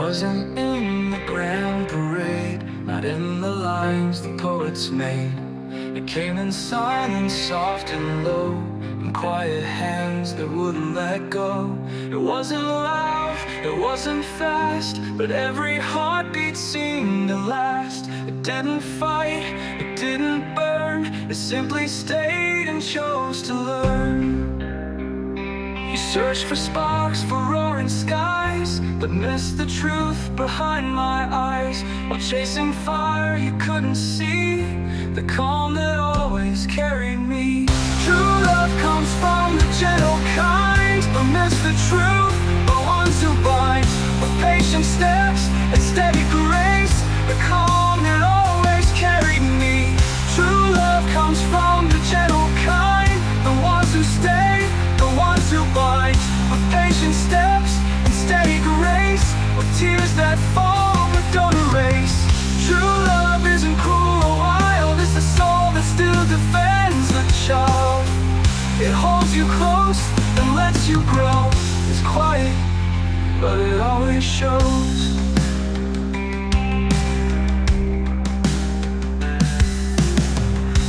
wasn't in the grand parade, not in the lines the poets made. It came in silence, soft and low, in quiet hands that wouldn't let go. It wasn't loud, it wasn't fast, but every heartbeat seemed to last. It didn't fight, it didn't burn, it simply stayed and chose to learn. You searched for sparks, for roaring skies, but missed the truth behind my eyes. While chasing fire you couldn't see the calm that always carried me. True love comes from the gentle kind, but miss the truth, the ones who bind. With patient steps and steady grace, the calm that always carried me. True love comes from the gentle kind, the ones who stay, the ones who bind. With patient steps and steady grace, with tears that fall but don't erase. True love isn't cruel or wild, it's the soul that still defends the child. It holds you close and lets you grow. It's quiet, but it always shows.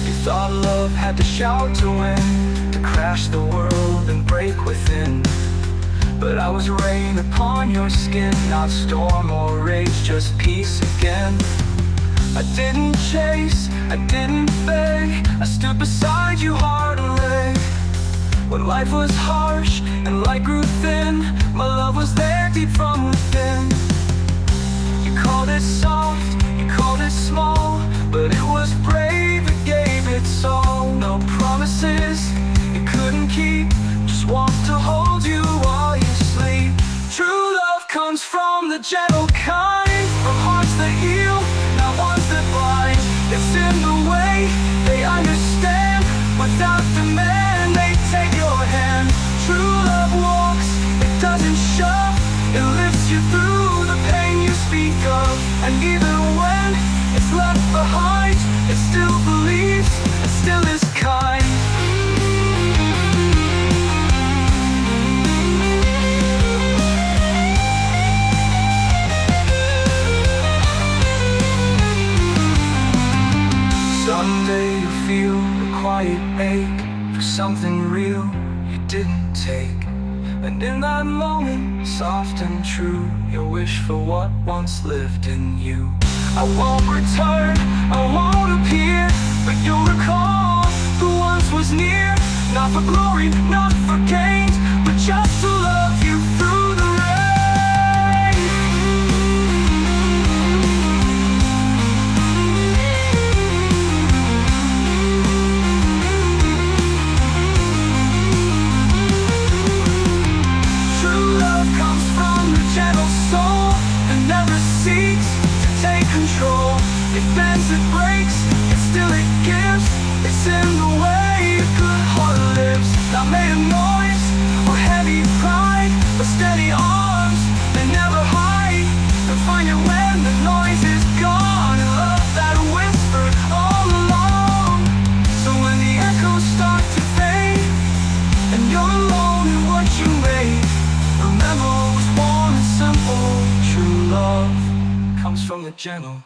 You thought love had to shout to win, to crash the world and break within. But I was rain upon your skin, not storm or rage, just peace again. I didn't chase, I didn't beg, I stood beside you heart and leg. When life was harsh and light grew thin, my love was there deep from within. You called it soft, you called it small, but it was brave, it gave its all. No promises it couldn't keep, just warmth to hold you while you sleep. True love comes from the gentle kind, from hearts that heal, not ones that blind. It's in the way they understand, without demand they take your hand. True love walks, it doesn't shove, it lifts you through the pain you speak of. And even when it's left behind, it still believes, it still is kind. Someday you'll feel a quiet ache for something real you didn't take. And in that moment, soft and true, you'll wish for what once lived in you. I won't return, I won't appear, but you'll recall who once was near. Not for glory, not for gain, but just to love you through the rain. True love comes from the gentle soul and never seeks to take control. It bends, it breaks, and still it gives. It's in the way a good heart lives. Not made of noise or heavy pride, but steady arms that never hide. They'll find it when the noise is gone, and love that whispered all along. So when the echoes start to fade, and you're alone in what you made, remember it was warm and simple. True love comes from the gentle.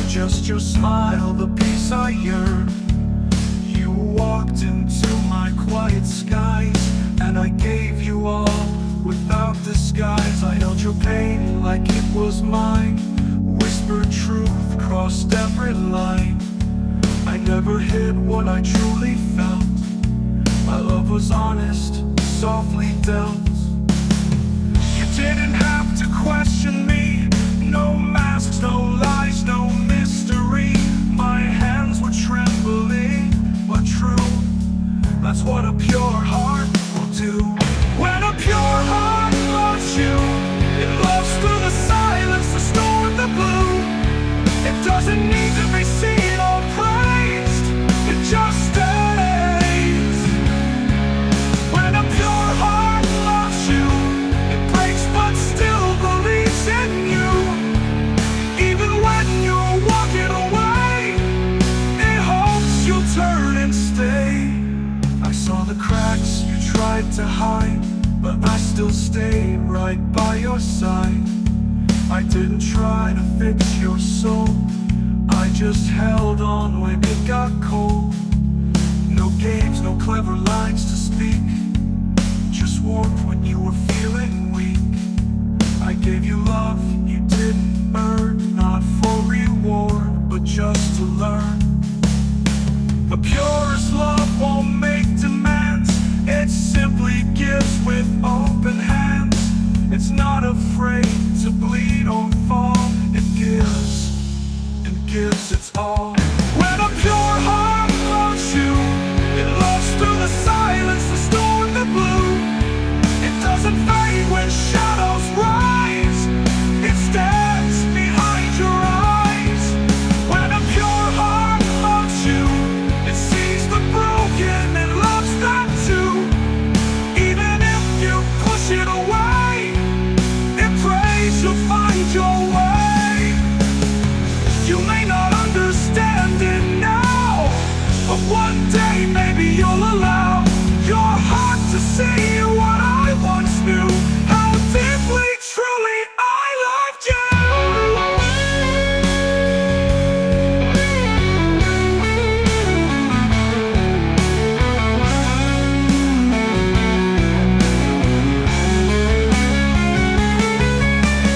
Just your smile, the peace I yearn. You walked into my quiet skies, and I gave you all without disguise. I held your pain like it was mine, whispered truth, crossed every line. I never hid what I truly felt. My love was honest, softly dealt. You didn't have to question me. No masks, no lies, no mystery. My hands were trembling, but true. That's what a pure heart will do. When a pure heart loves you, it loves through the silence, the storm, the blue. It doesn't need to be seen or praised, it just stays. When a pure heart still stayed right by your side. I didn't try to fix your soul, I just held on when it got cold. No games, no clever lines to speak, just warmth when you were feeling weak. I gave you love you didn't earn, not for reward, but just to learn. The purest love won't make demands, it simply gives with open hands. It's not afraid to bleed or fall, it gives its all. When a pure heart loves you, it loves through the silence, the storm, the blue. It doesn't fade when shadows rise, it stands behind your eyes. When a pure heart loves you, it sees the broken and loves that too. Even if you push it away, it prays you'll find your way. You may not understand it now, but one day maybe you'll allow your heart to see what I once knew, how deeply, truly I loved you.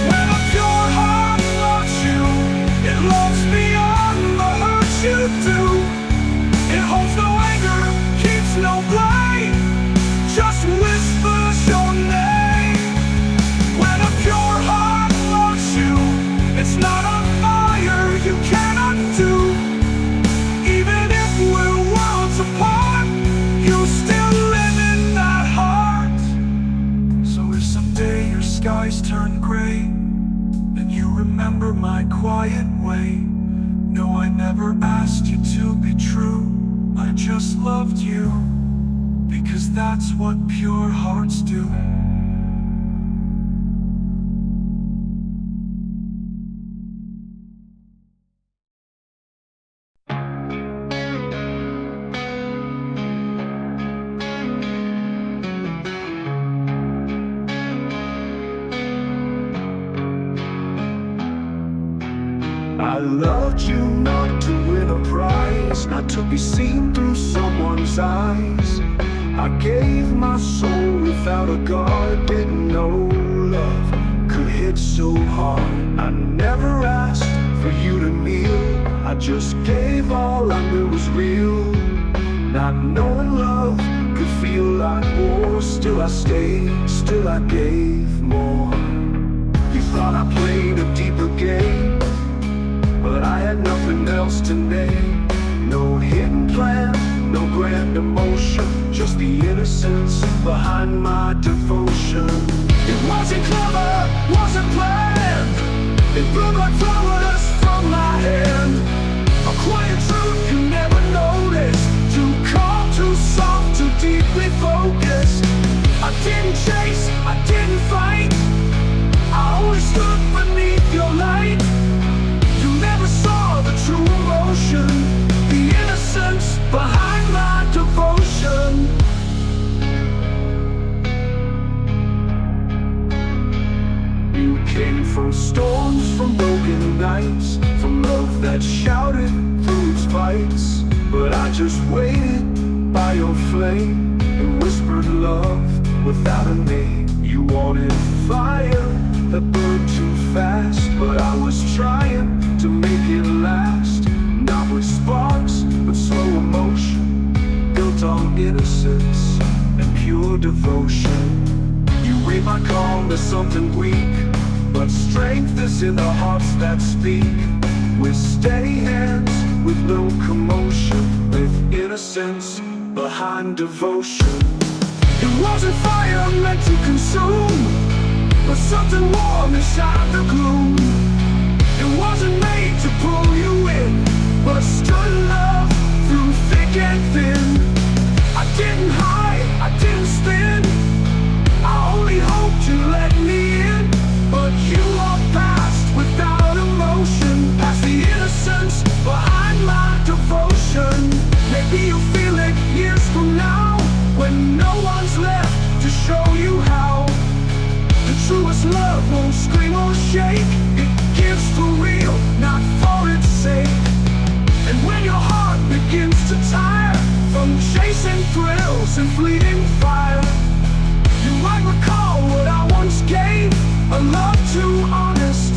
When a pure heart loves you, it loves beyond the hurt you do. It holds no anger, keeps no blame, just whispers your name. When a pure heart loves you, it's not a fire you can undo. Even if we're worlds apart, you still live in that heart. So if someday your skies turn gray, then you remember my quiet way. No, I never asked you to be true, I just loved you, because that's what pure hearts do. I loved you not to win a prize, not to be seen through someone's eyes. I gave my soul without a guard, didn't know love could hit so hard. I never asked for you to kneel, I just gave all I knew was real. Not knowing love could feel like war, still I stayed, still I gave more. You thought I played a deeper game, but I had nothing else to name. No hidden plan, no grand emotion, just the innocence behind my devotion. It wasn't clever, wasn't planned, it blew like flowers from my hand. A quiet truth you never noticed, too calm, too soft, too deeply focused. I didn't chase, I didn't fight, I only stood beneath your light. You never saw the true emotion, the innocence behind my devotion. You came from storms, from broken nights, from love that shouted through its fights. But I just waited by your flame and whispered love without a name. You wanted fire that burned too fast, but I was trying to make it last. Not with sparks, but slow emotion, built on innocence and pure devotion. You read my calm as something weak, but strength is in the hearts that speak. With steady hands, with no commotion, with innocence behind devotion. It wasn't fire meant to consume, but something warm inside the gloom. It wasn't made to pull you in, but stood love through thick and thin. I didn't hide, I didn't spin, I only hoped you let me in. But you walked past without emotion, past the innocence behind my devotion. Maybe you'll feel it years from now, when no one's left to show you how. begins to tire from chasing thrills and fleeting fire. You might recall what I once gave, a love too honest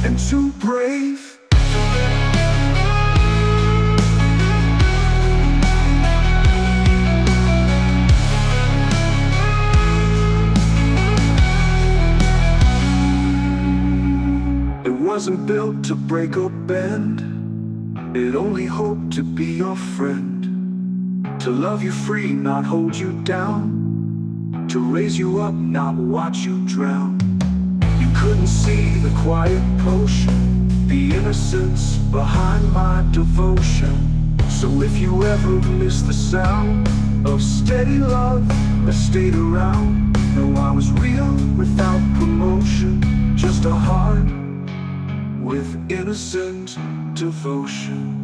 and too brave. It wasn't built to break or bend. It only hoped to be your friend, to love you free, not hold you down, to raise you up, not watch you drown. You couldn't see the quiet potion, the innocence behind my devotion. So if you ever miss the sound of steady love that stayed around, know I was real without promotion, just a heart with innocent devotion.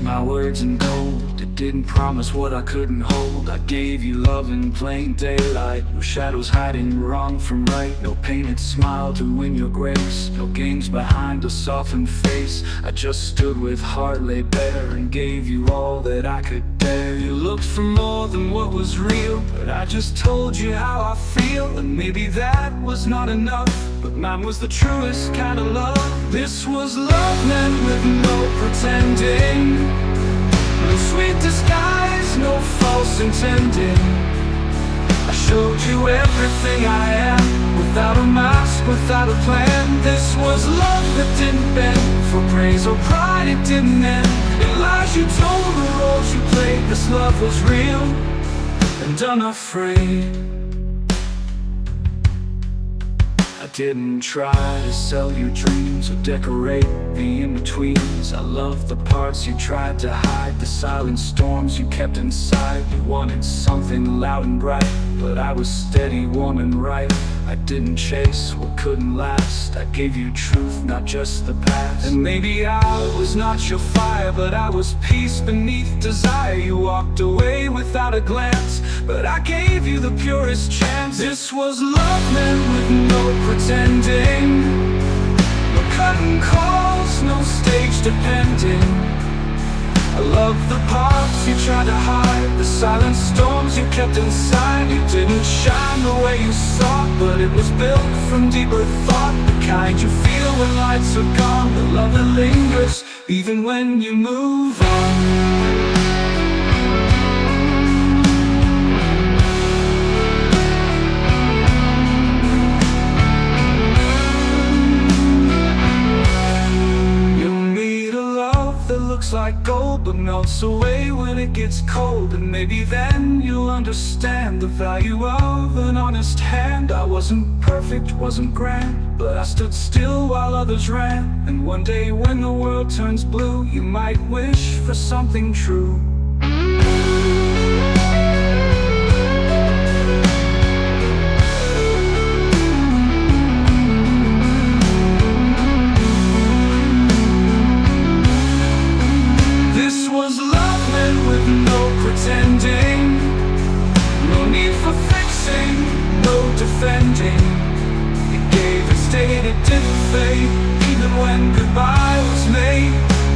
My words in gold, it didn't promise what I couldn't hold. I gave you love in plain daylight, no shadows hiding wrong from right, no painted smile to win your grace, no games behind a softened face. I just stood with heart laid bare and gave you all that I could dare. You looked for more than what was real, but I just told you how I feel. And maybe that was not enough, but mine was the truest kind of love. This was love meant with no pretending, no sweet disguise, no false intending. I showed you everything I am, without a mask, without a plan. This was love that didn't bend for praise or pride, it didn't end in lies you told, the roles you played. This love was real and unafraid. I didn't try to sell you dreams or decorate the in-betweens. I loved the parts you tried to hide, the silent storms you kept inside. You wanted something loud and bright, but I was steady, warm and right. I didn't chase what couldn't last, I gave you truth, not just the past. And maybe I was not your fire, but I was peace beneath desire. You walked away without a glance, but I gave you the purest chance. This was love meant with no pretending, no cutting calls, no stage depending. I love the parts you tried to hide, the silent storms you kept inside. You didn't shine the way you thought, but it was built from deeper thought, the kind you feel when lights are gone, the love that lingers even when you move on. Looks like gold but melts away when it gets cold. And maybe then you'll understand the value of an honest hand. I wasn't perfect, wasn't grand, but I stood still while others ran. And one day when the world turns blue, you might wish for something true. Pretending, no need for fixing, no defending. It gave, it stayed, it didn't fade, even when goodbye was made.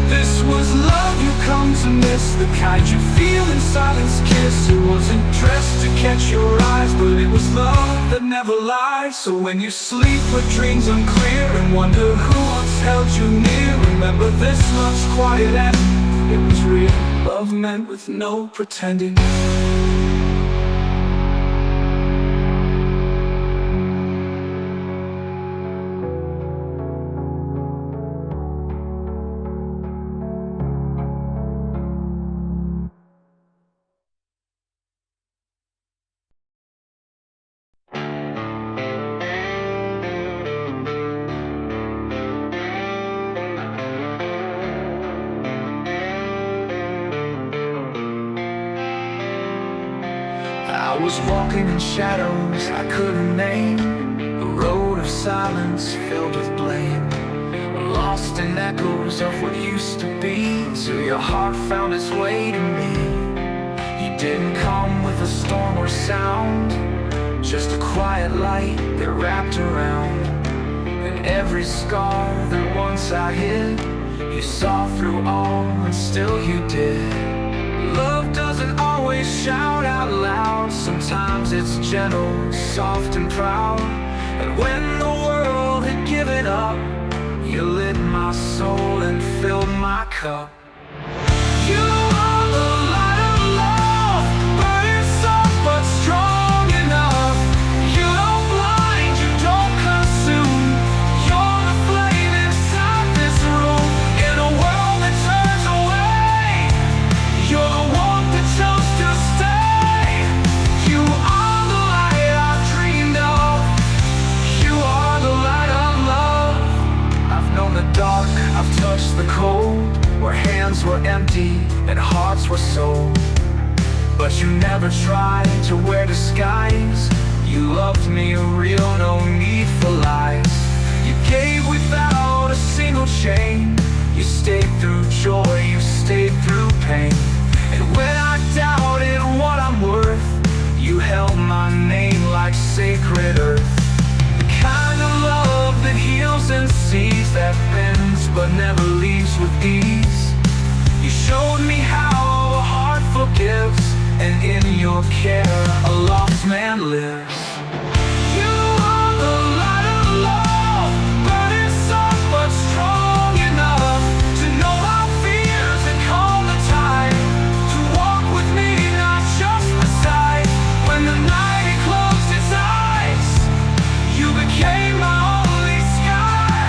This was love you come to miss, the kind you feel in silence kiss. It wasn't dressed to catch your eyes, but it was love that never lies. So when you sleep with dreams unclear and wonder who once held you near, remember this love's quiet and it was real. Love meant with no pretending. I was walking in shadows I couldn't name, a road of silence filled with blame, lost in echoes of what used to be, till your heart found its way to me. You didn't come with a storm or sound, just a quiet light that wrapped around. And every scar that once I hid, you saw through all, and still you did. Love doesn't always shout out loud, sometimes it's gentle, soft and proud. And when the world had given up, you lit my soul and filled my cup. You are the light of love, burning soft but strong enough. You don't blind, you don't consume. You're the flame inside this room. In a world that turns away, you're the warmth that chose to stay. You are the light I've dreamed of. You are the light of love. I've known the dark, I've touched the cold, where hands were empty and hearts were sold. But you never tried to wear disguise. You loved me real, no need for lies. You gave without a single chain. You stayed through joy, you stayed through pain. And when I doubted what I'm worth, you held my name like sacred earth. The kind of love that heals and sees, that bends but never leaves with ease. You showed me how a heart forgives, and in your care a lost man lives. You are the light of love, burning soft but strong enough to know our fears and calm the tide, to walk with me, not just beside. When the night had closed its eyes, you became my only sky.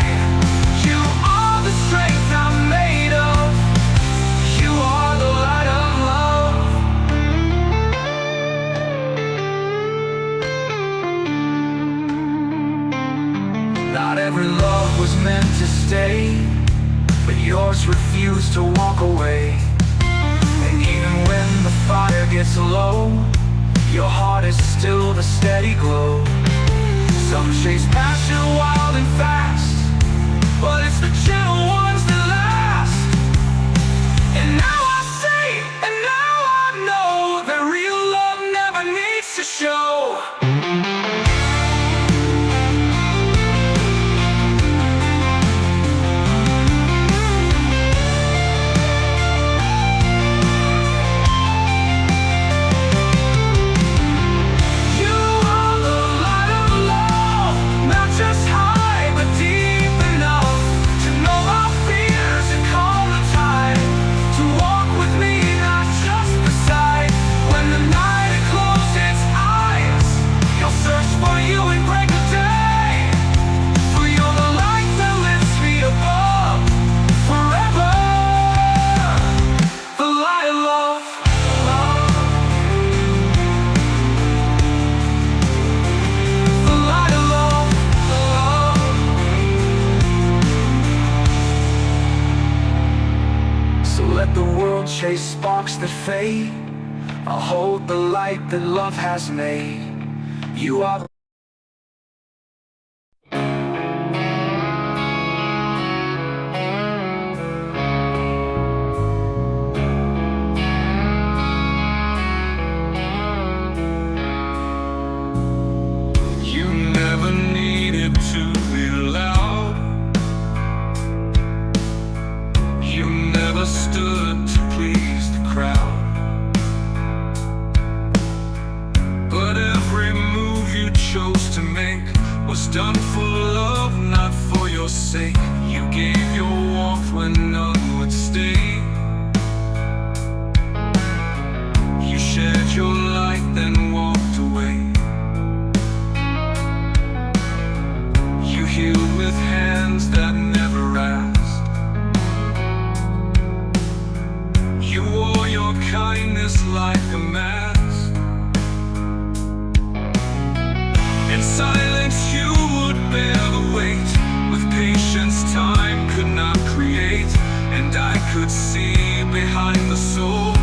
You are the strength I'm made of. You are the light of love. Not every love was meant to stay, but yours refused to walk away. And even when the fire gets low, your heart is still the steady glow. Some chase passion wild and fast, but it's the gentle ones that last. And now I see, and now I know, that real love never needs to show. You are the light of love, not just high but deep enough to know our fears and calm the tide, to walk with me, not just beside. When the night had closed its eyes, you'll search for you and break the day. For you're the light that lifts me above forever. The light of love. The light of love. So let the world chase sparks that fade. I'll hold the light that love has made. You are. You never needed to be loud. You never stood to please the crowd. But every move you chose to make was done for love, not for your sake. You gave your warmth when none would stay. You shared your light, then walked away. You healed with hands that never asked. You wore your kindness like a mask. In silence you would bear the weight, with patience time could not create. And I could see behind the soul.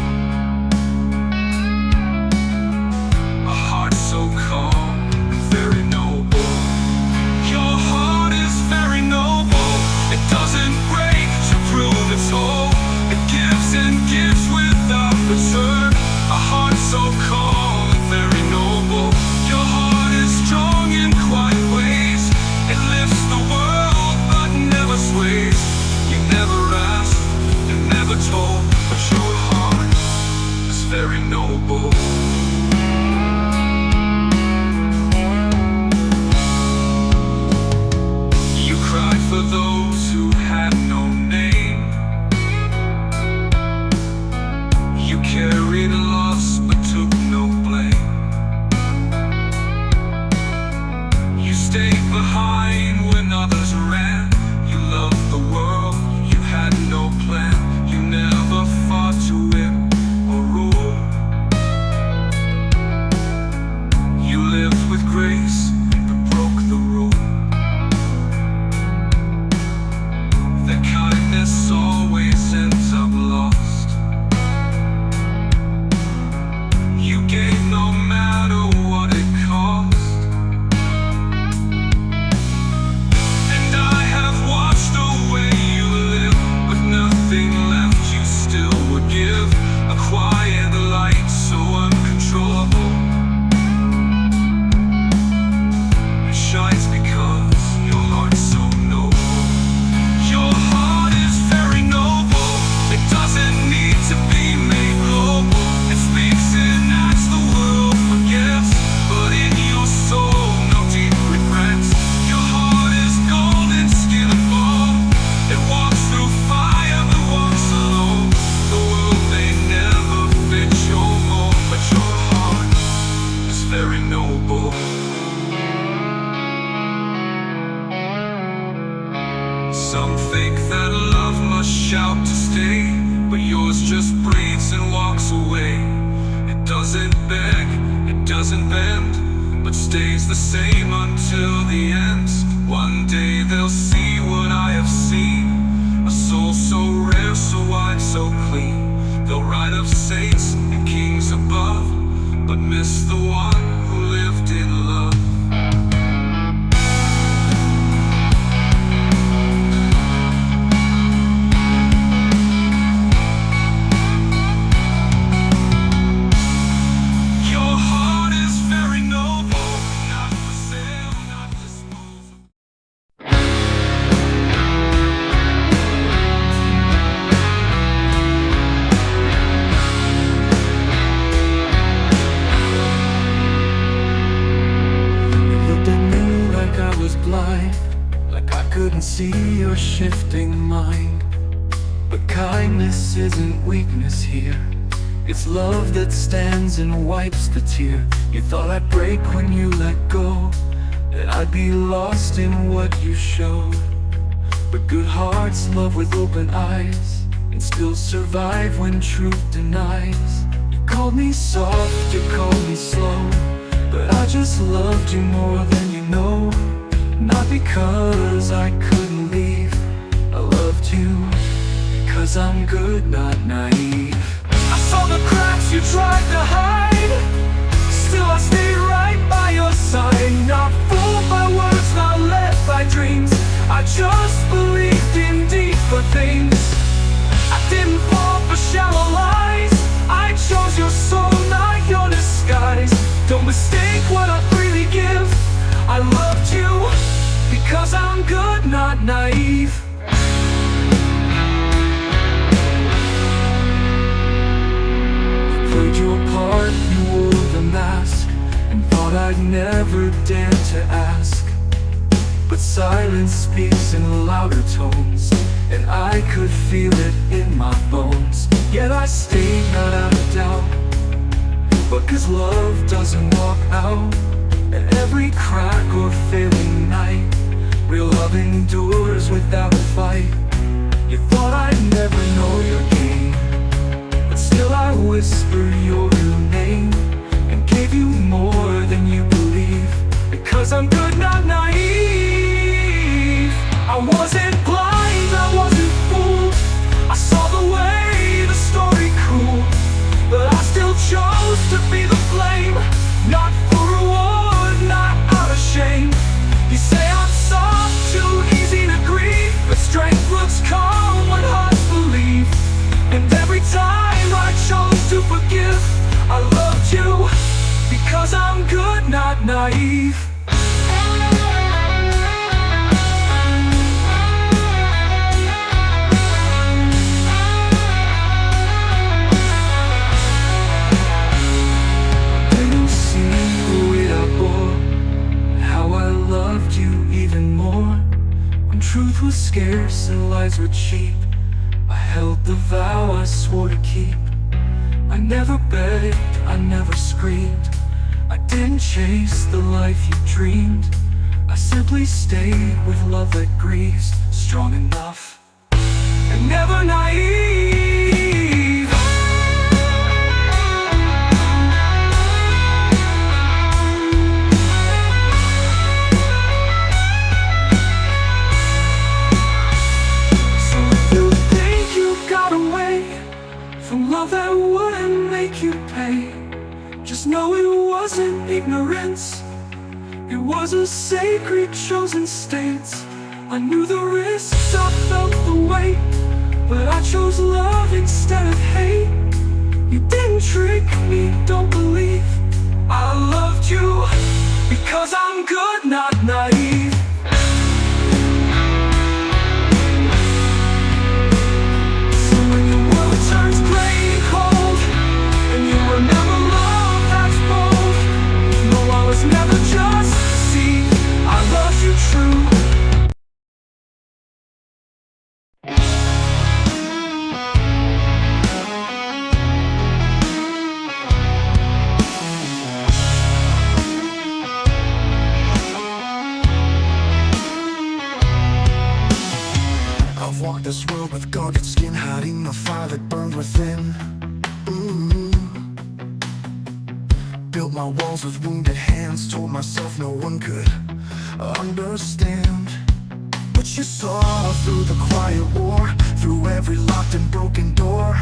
doesn't bend, but stays the same until the end. One day they'll see what I have seen, a soul so rare, so wide, so clean. They'll write of saints and kings above, but miss the one who lived in love. Like I couldn't see your shifting mind. But kindness isn't weakness here, it's love that stands and wipes the tear. You thought I'd break when you let go, that I'd be lost in what you showed. But good hearts love with open eyes, and still survive when truth denies. You called me soft, you called me slow, but I just loved you more than you know. Not because I couldn't leave, I loved you because I'm good, not naive. I saw the cracks you tried to hide, still I stayed right by your side. Not fooled by words, not led by dreams, I just believed in deeper things. I didn't fall for shallow lies, I chose your soul, not your disguise. Don't mistake what I freely give, I loved you because I'm good, not naive. You played your part, you wore the mask, and thought I'd never dare to ask. But silence speaks in louder tones, and I could feel it in my bones. Yet I stayed, not out of doubt, but 'cause love doesn't walk out. And every crack or failing night, real love endures without a fight. You thought I'd never know your game, but still I whisper your real name, and gave you more than you believe, because I'm good, not naive. I wasn't blind, I wasn't fooled, I saw the way the story cooled, but I still chose to be the flame, not for reward, not out of shame. You say I'm soft, too easy to grieve, but strength looks calm when hearts believe. And every time I chose to forgive, I loved you because I'm good, not naive. Truth was scarce and lies were cheap, I held the vow I swore to keep. I never begged, I never screamed, I didn't chase the life you dreamed. I simply stayed with love that grieves, strong enough and never naive. From love that wouldn't make you pay, just know it wasn't ignorance, it was a sacred chosen stance. I knew the risks, I felt the weight, but I chose love instead of hate. You didn't trick me, don't believe, I loved you because I'm good, not naive. Never just see, I love you true. my walls with wounded hands. Told myself no one could understand. But you saw through the quiet war, through every locked and broken door.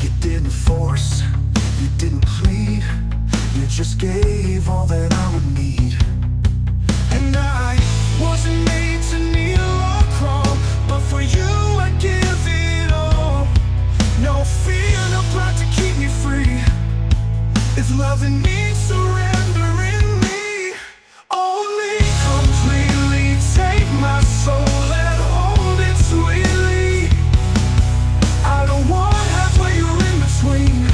You didn't force, you didn't plead, you just gave all that I would need. And I wasn't made to kneel or crawl, but for you I'd give it all. No fear, no pride to keep me free. If loving means surrendering me, only completely take my soul and hold it sweetly. I don't want halfway or in between.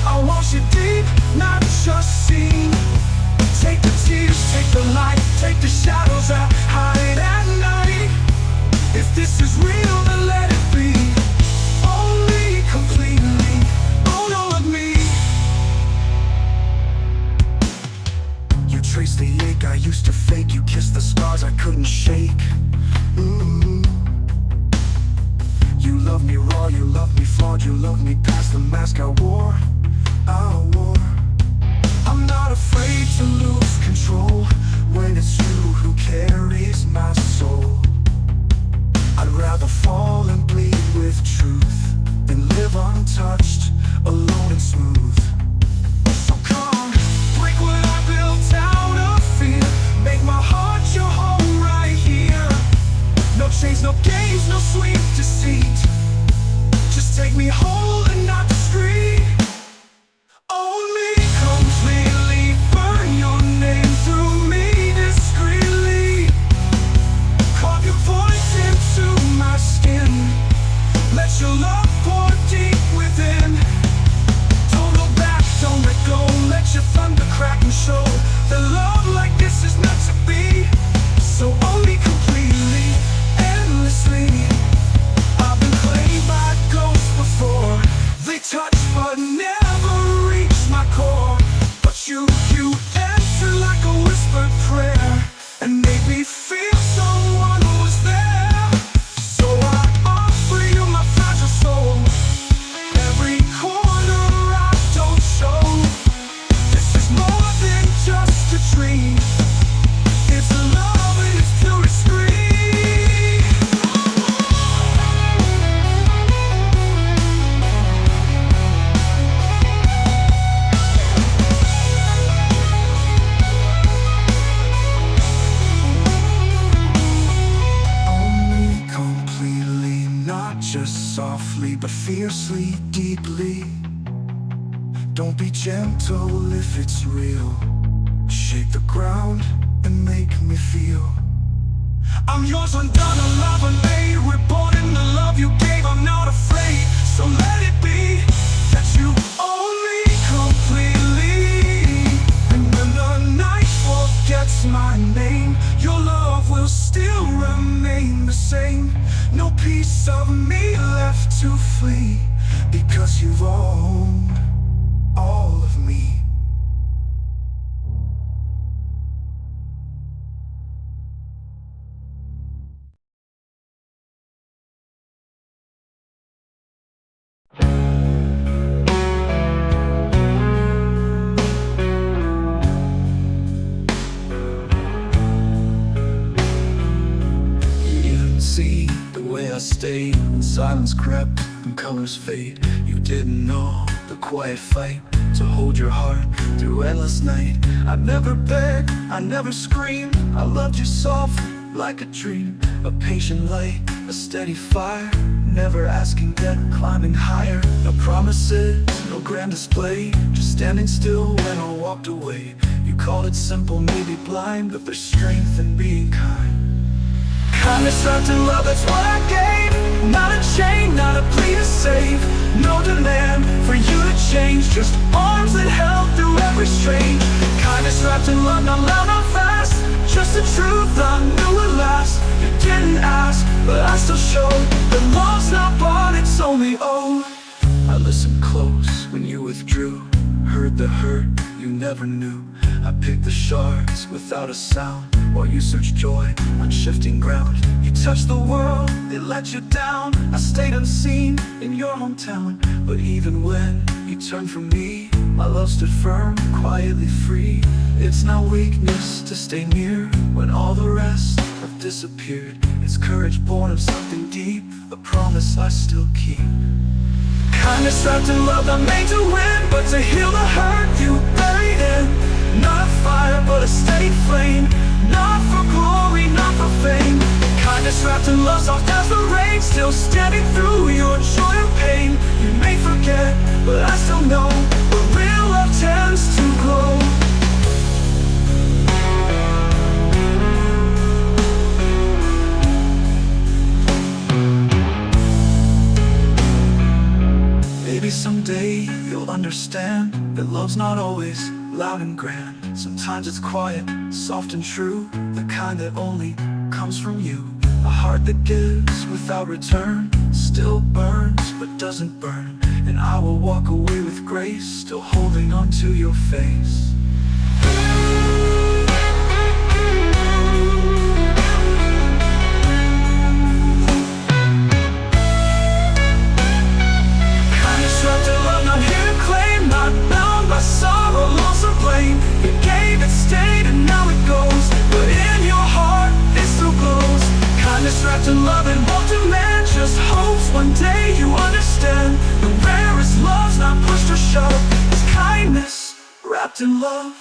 I want you deep, not just seen. Take the tears, take the light, take the shadows I hide at night. If this is real, then let it be. Only completely own all of me. You trace the ache I used to fake. You kiss the scars I couldn't shake. You love me raw, you love me flawed, you love me past the mask I wore. I'm not afraid to lose control when it's you who carries my soul. I'd rather fall and bleed with truth than live untouched, alone and smooth. So come, break what I built out of fear. Make my heart your home right here. No chains, no games, no sweet deceit. Just take me whole and not discreet. Own me completely, burn your name through me discreetly. Carve your voice into my skin. Let your love pour deep within. Don't hold back, don't let go. Let your thunder crack and show that love like this is meant to be. So own me completely, endlessly. I've been played by ghosts before. They touch but never reach my core. But you enter like a whispered prayer and made me feel someone was there. So I offer you my fragile soul. Every corner I don't show. This is more than just a dream. It's love and it's pure scream. Just softly but fiercely, deeply. Don't be gentle if it's real. Shake the ground and make me feel. I'm yours undone, a lover made, reborn in the love you gave. I'm not afraid, so let it be that you own me completely. And when the night forgets my name, your love will still remain the same. No piece of me left to flee, because you've owned all of me. I stayed when silence crept and colors fade. You didn't know the quiet fight to hold your heart through endless night. I never begged, I never screamed. I loved you soft like a dream. A patient light, a steady fire. Never asking that, climbing higher. No promises, no grand display. Just standing still when I walked away. You called it simple, maybe blind, but there's strength in being kind. Kindness wrapped in love, that's what I gave. Not a chain, not a plea to save. No demand for you to change. Just arms that held through every strain. Kindness wrapped in love, not loud, not fast. Just the truth I knew at last. You didn't ask, but I still showed that love's not bought, it's only owed. I listened close when you withdrew. Heard the hurt you never knew. I picked the shards without a sound, while you searched joy on shifting ground. You touched the world, it let you down. I stayed unseen in your hometown, but even when you turned from me, My love stood firm, quietly free. It's not weakness to stay near when all the rest have disappeared. It's courage born of something deep, a promise I still keep. Kindness wrapped in love, not made to win, but to heal the hurt you buried in. Not a fire, but a steady flame. Not for glory, not for fame. Kindness wrapped in love, soft as the rain, still steady through your joy and pain. You may forget, but I still know where real love tends to glow. Maybe someday you'll understand that love's not always loud and grand. Sometimes it's quiet, soft and true, the kind that only comes from you. A heart that gives without return, still burns but doesn't burn. And I will walk away with grace, still holding on to your face. Sorrow, loss or blame. You gave it, stayed, and now it goes. But in your heart, it still glows. Kindness wrapped in love and won't demand, just hopes one day you understand. The rarest love's not pushed or shoved, it's kindness wrapped in love.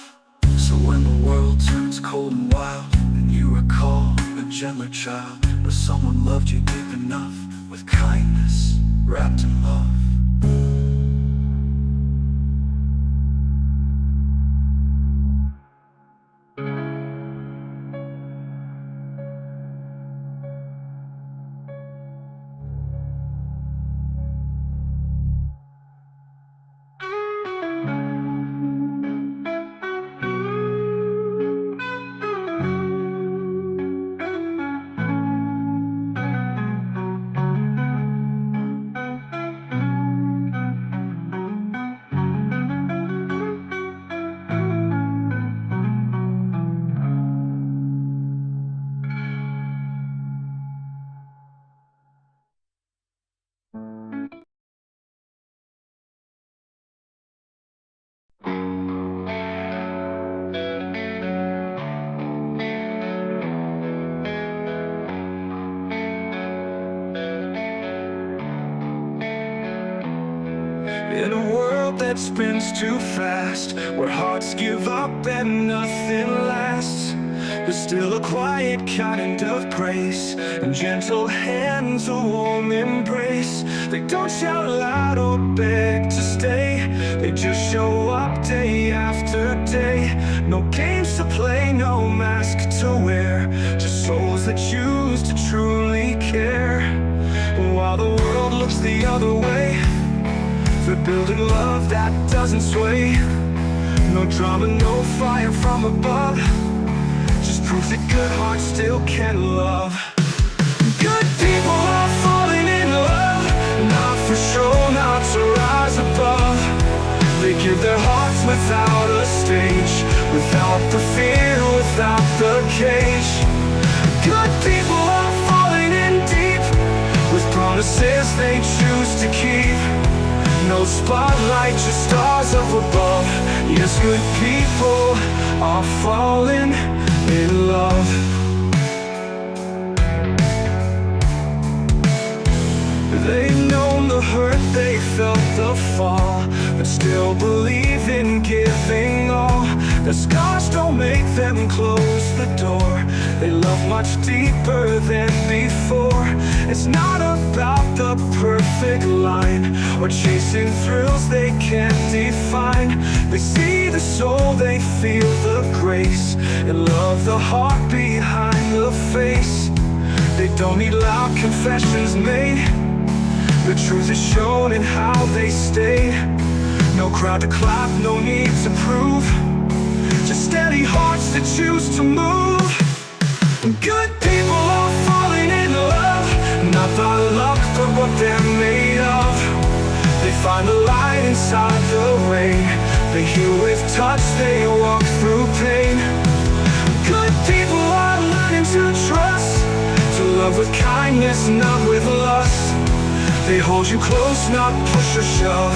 So when the world turns cold and wild, and you recall a gentler child, or someone loved you deep enough, with kindness wrapped in love. In a world that spins too fast, where hearts give up and nothing lasts, there's still a quiet kind of grace, and gentle hands, a warm embrace. They don't shout loud or beg to stay, they just show up day after day. No games to play, no mask to wear, just souls that choose to truly care. While the world looks the other way, we're building love that doesn't sway. No drama, no fire from above, just proof that good hearts still can love. Good people are falling in love, not for show, not to rise above. They give their hearts without a stage, without the fear, without the cage. Good people are falling in deep, with promises they choose to keep. No spotlight, just stars up above. Yes, good people are falling in love. They've known the hurt, they felt the fall, but still believe in giving all. The scars don't make them close the door, they love much deeper than before. It's not about the perfect line, or chasing thrills they can't define. They see the soul, they feel the grace, and love the heart behind the face. They don't need loud confessions made, the truth is shown in how they stay. No crowd to clap, no need to prove, just steady hearts that choose to move. Good people are falling in love, not by luck but what they're made of. They find the light inside the rain, they heal with touch, they walk through pain. Good people are learning to trust, to love with kindness, not with lust. They hold you close, not push or shove.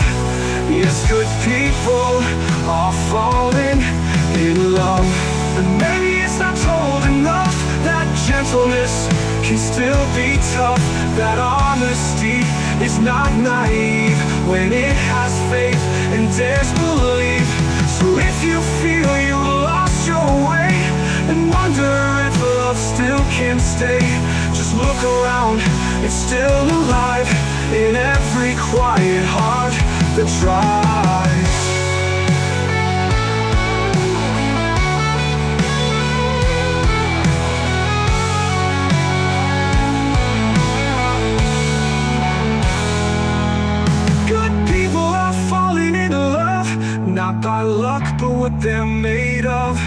Yes, good people are falling in love. But maybe it's not told enough that gentleness can still be tough, that honesty is not naive when it has faith and dares believe. So if you feel you lost your way and wonder if love still can stay, just look around, it's still alive in every quiet heart that tries. Not by luck, but what they're made of.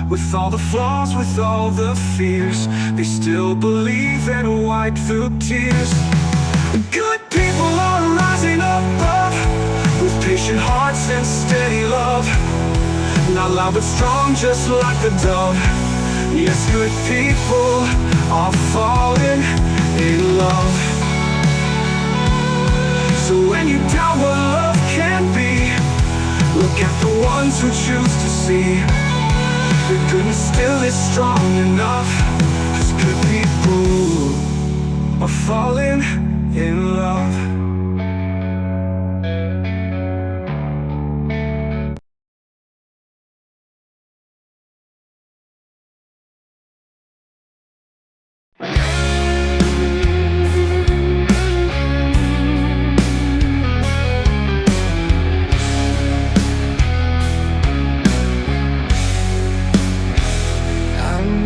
With all the flaws, with all the fears, they still believe and wipe through tears. Good people are rising above, with patient hearts and steady love. Not loud but strong, just like the dove. Yes, good people are falling in love. So when you doubt what love can be, look at the ones who choose to see that goodness still is strong enough. 'Cause good people are falling in love.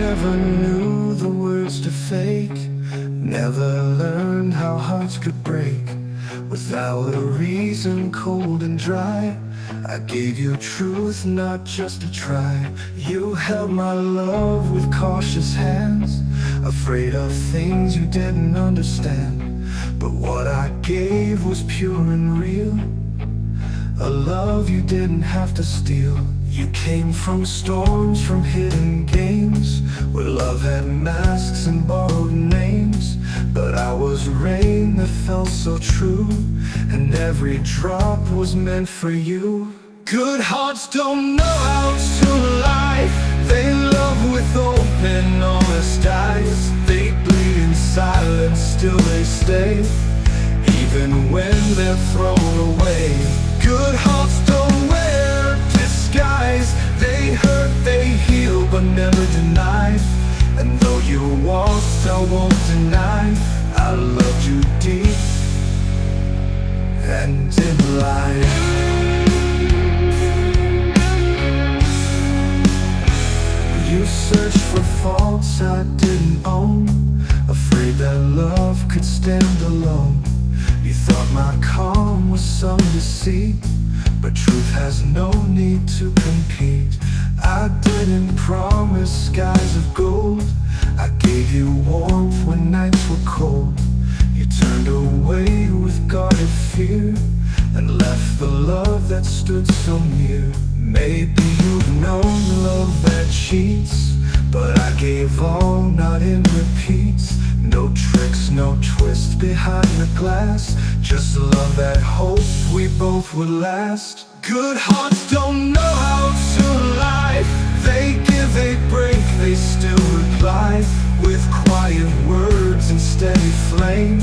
Never knew the words to fake, never learned how hearts could break without a reason, cold and dry. I gave you truth, not just a try. You held my love with cautious hands, afraid of things you didn't understand. But what I gave was pure and real, a love you didn't have to steal. You came from storms, from hidden games, where love had masks and borrowed names. But I was rain that felt so true, and every drop was meant for you. Good hearts don't know how to lie, they love with open, honest eyes. They bleed in silence, still they stay, even when they're thrown away. Good hearts don't wear disguise, they hurt, they heal, but never deny. And though you walked, I won't deny, I loved you deep and didn't lie. You searched for faults I didn't own, afraid that love could stand alone. You thought my calm was some deceit, but truth has no need to compete. I didn't promise skies of gold, I gave you warmth when nights were cold. You turned away with guarded fear, and left the love that stood so near. Maybe you've known love that cheats, but I gave all, not in repeats. No tricks, no twists behind the glass, just love that hoped we both would last. Good hearts don't know how to lie, they give, they break, they still reply, with quiet words and steady flame,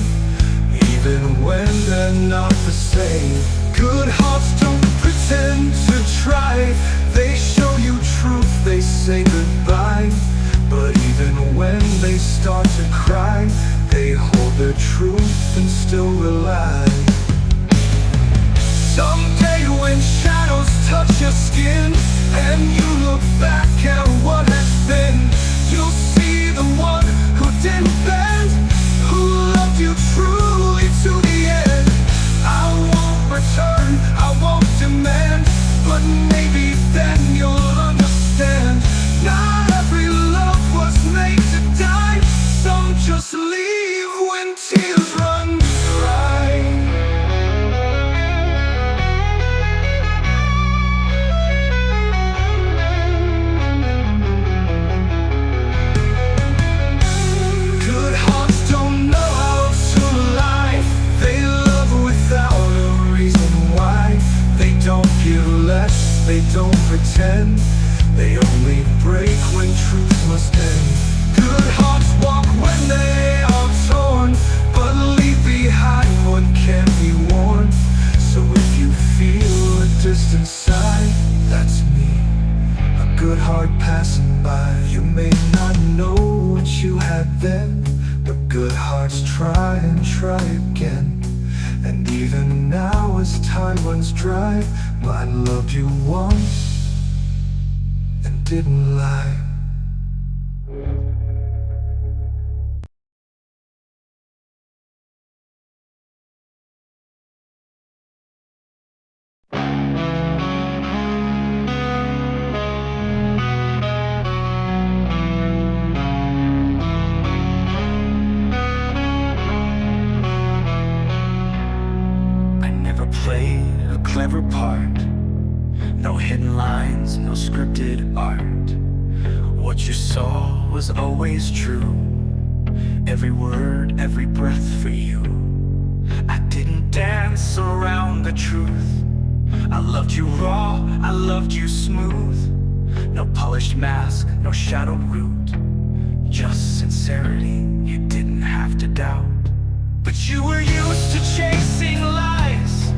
even when they're not the same. Good hearts don't pretend to try, they show you truth, they say goodbye. But even when they start to cry, they hold their truth and still rely. Someday when shadows touch your skin, and you look back at what has been, you'll see the one who didn't bend, who loved you truly to the end. I won't return, I won't demand, but maybe they don't pretend. They only break when truth must end. Good hearts walk when they are torn, but leave behind what can't be worn. So if you feel a distant sigh, that's me, a good heart passing by. You may not know what you had then, but good hearts try and try again. And even now as time runs dry, mine loved you once and didn't lie. I never played a clever part, no hidden lines, no scripted art. What you saw was always true, every word, every breath for you. I didn't dance around the truth. I loved you raw, I loved you smooth. No polished mask, no shadowed root, just sincerity you didn't have to doubt. But you were used to chasing lies,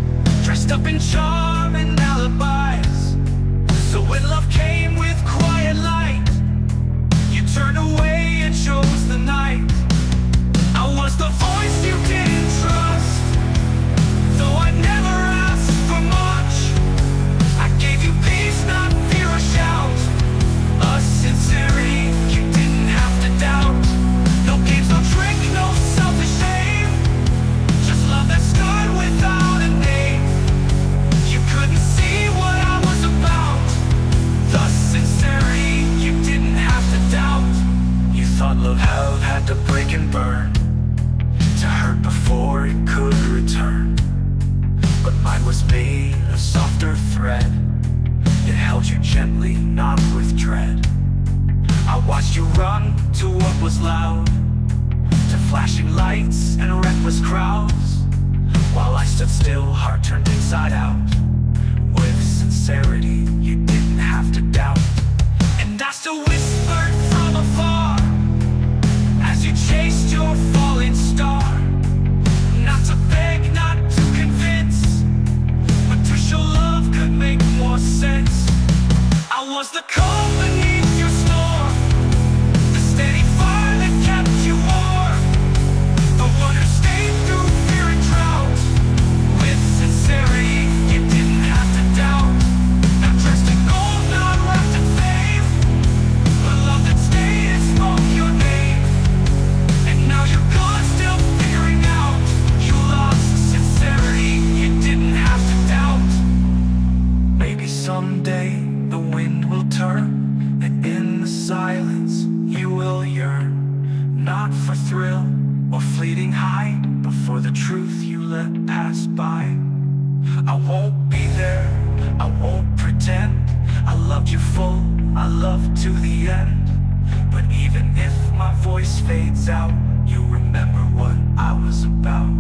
dressed up in charm and alibis. So when love came with quiet light, you turned away and chose the night. I was the voice you didn't trust, though I never asked for much. I gave you peace, not fear or shout, a sincerity you didn't have to doubt. No games, no trick, no selfish shame, just love that stood without a name. You couldn't see what I was about, the sincerity you didn't have to doubt. You thought love had to break and burn, to hurt before it could return. But mine was made of softer thread, it held you gently, not with dread. I watched you run to what was loud, to flashing lights and reckless crowds, while I stood still, heart turned inside out, with sincerity you didn't have to doubt. And I still whispered from afar, as you chased your falling star. Not to beg, not to convince, but to show love could make more sense. I was the calm beneath your storm, the steady fire that kept you warm, the one who stayed through fear and drought, with sincerity you didn't have to doubt. Not dressed in gold, not wrapped in fame, but love that stayed and spoke your name. And now you're gone, still figuring out, you lost sincerity you didn't have to doubt. Maybe someday the wind will turn, and in the silence you will yearn, not for thrill or fleeting high, but for the truth you let pass by. I won't be there, I won't pretend, I loved you full, I loved to the end. But even if my voice fades out, you remember what I was about.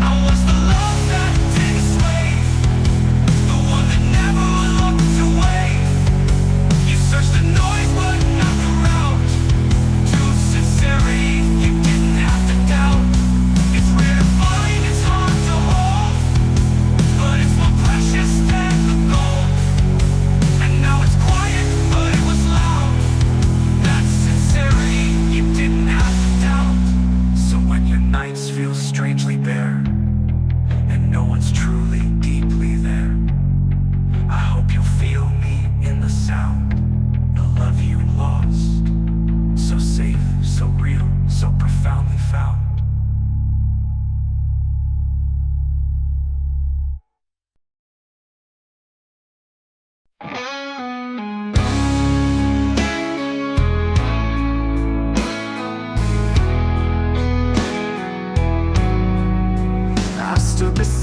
I was the love that didn't sway, the one that never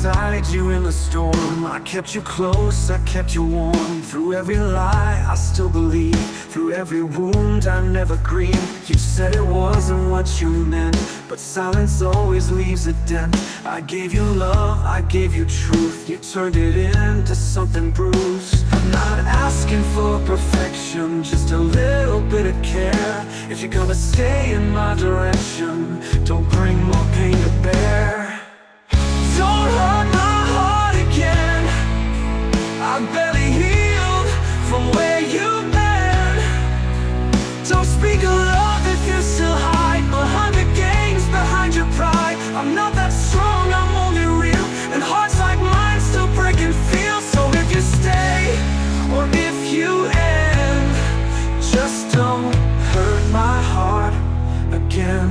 beside you in the storm. I kept you close, I kept you warm. Through every lie, I still believe. Through every wound, I never grieved. You said it wasn't what you meant, but silence always leaves a dent. I gave you love, I gave you truth. You turned it into something bruised. I'm not asking for perfection, just a little bit of care. If you're gonna stay in my direction, don't bring more pain to bear. Don't hurt my heart again. I'm barely healed from where you've been. Don't speak of love if you still hide behind the games, behind your pride. I'm not that strong, I'm only real, and hearts like mine still break and feel. So if you stay or if you end, just don't hurt my heart again.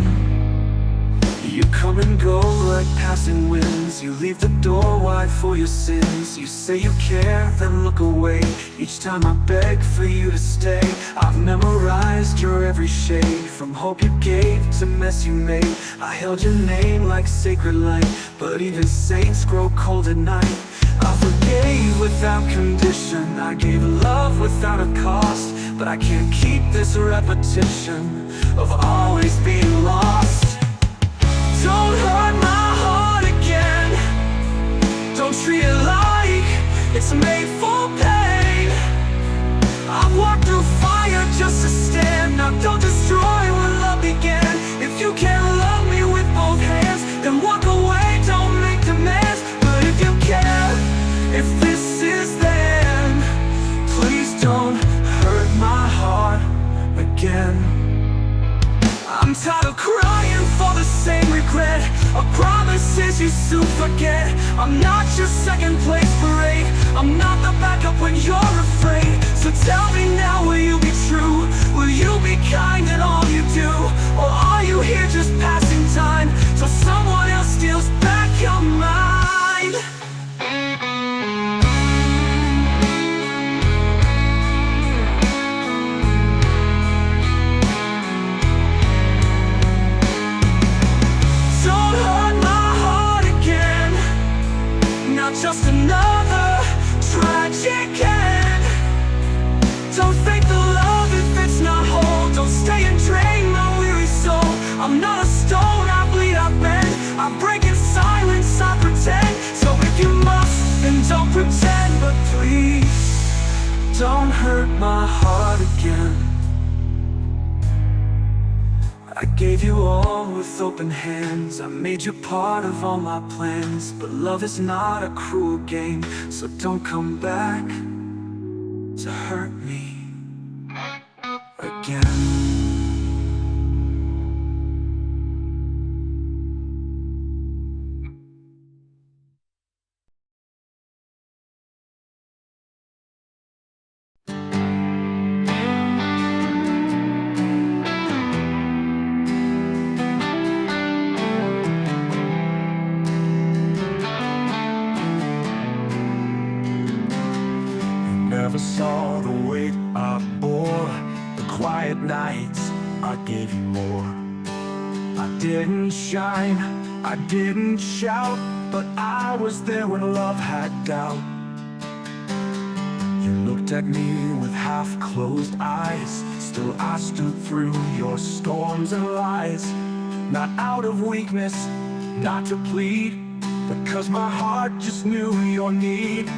You come and go like passing winds. You leave the door wide for your sins. You say you care, then look away. Each time I beg for you to stay. I've memorized your every shade, from hope you gave to mess you made. I held your name like sacred light, but even saints grow cold at night. I forgave without condition. I gave love without a cost, but I can't keep this repetition of always being lost. Don't hurt my heart again. Don't treat it like it's made for pain. I've walked through fire just to stand. Now don't destroy what love began. If you can't love me with both hands, then walk away, don't make demands. But if you care, if this is then, please don't hurt my heart again. I'm tired of crying for the same regret, of promises you soon forget. I'm not your second place parade, I'm not the backup when you're afraid. So tell me now, will you be true? Will you be kind in all you do? Or are you here just passing time till someone else steals back your mind? Just another tragic end. Don't fake the love if it's not whole. Don't stay and drain my weary soul. I'm not a stone, I bleed, I bend. I break in silence, I pretend. So if you must, then don't pretend. But please, don't hurt my heart again. I gave you all with open hands. I made you part of all my plans. But love is not a cruel game, so don't come back to hurt me again. Never saw the weight I bore, the quiet nights I gave you more. I didn't shine, I didn't shout, but I was there when love had doubt. You looked at me with half-closed eyes. Still I stood through your storms and lies. Not out of weakness, not to plead, but 'cause my heart just knew your need.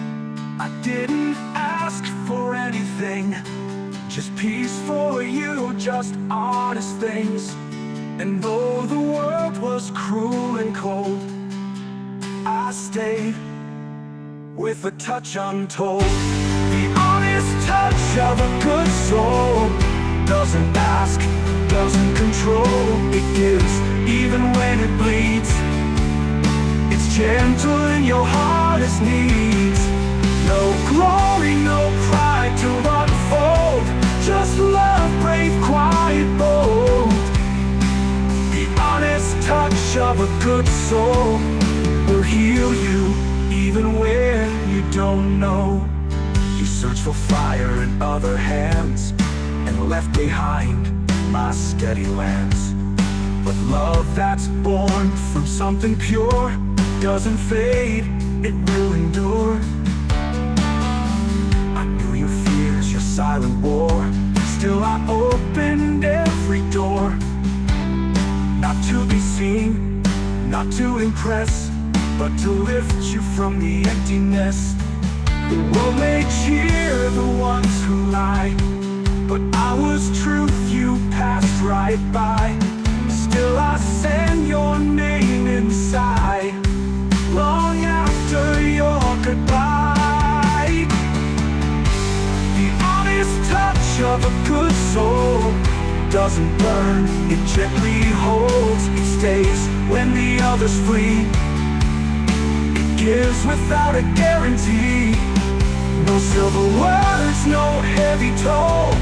I didn't ask for anything, just peace for you, just honest things. And though the world was cruel and cold, I stayed with a touch untold. The honest touch of a good soul doesn't ask, doesn't control. It gives even when it bleeds. It's gentle in your hardest needs. No glory, no pride to unfold, just love, brave, quiet, bold. The honest touch of a good soul will heal you even when you don't know. You search for fire in other hands and left behind my steady lands. But love that's born from something pure doesn't fade, it will endure. I knew your fears, your silent war. Still I opened every door. Not to be seen, not to impress, but to lift you from the emptiness. The world may cheer the ones who lie, but I was truth you passed right by. Still I sang your name inside, long after your goodbye. The honest touch of a good soul doesn't burn, it gently holds, it stays when the others flee. It gives without a guarantee. No silver words, no heavy toll,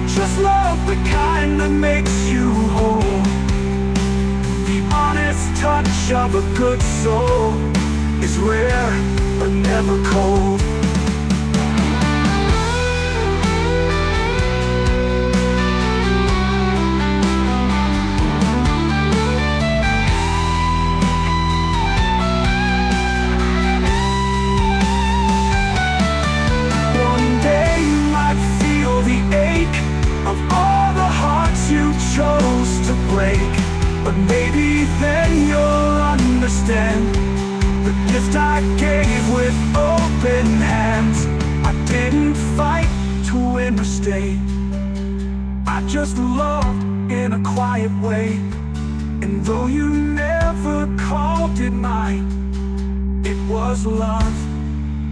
just love the kind that makes you whole. The honest touch of a good soul is rare, but never cold. Of all the hearts you chose to break, but maybe then you'll understand the gift I gave with open hands. I didn't fight to win or stay, I just loved in a quiet way. And though you never called it mine, it was love,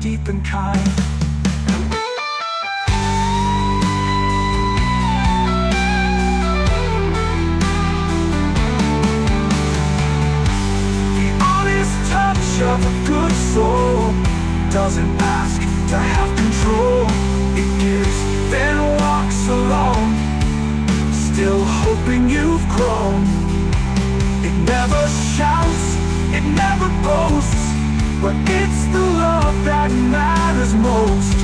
deep and kind. Of a good soul doesn't ask to have control. It gives, then walks alone, still hoping you've grown. It never shouts, it never boasts, but it's the love that matters most.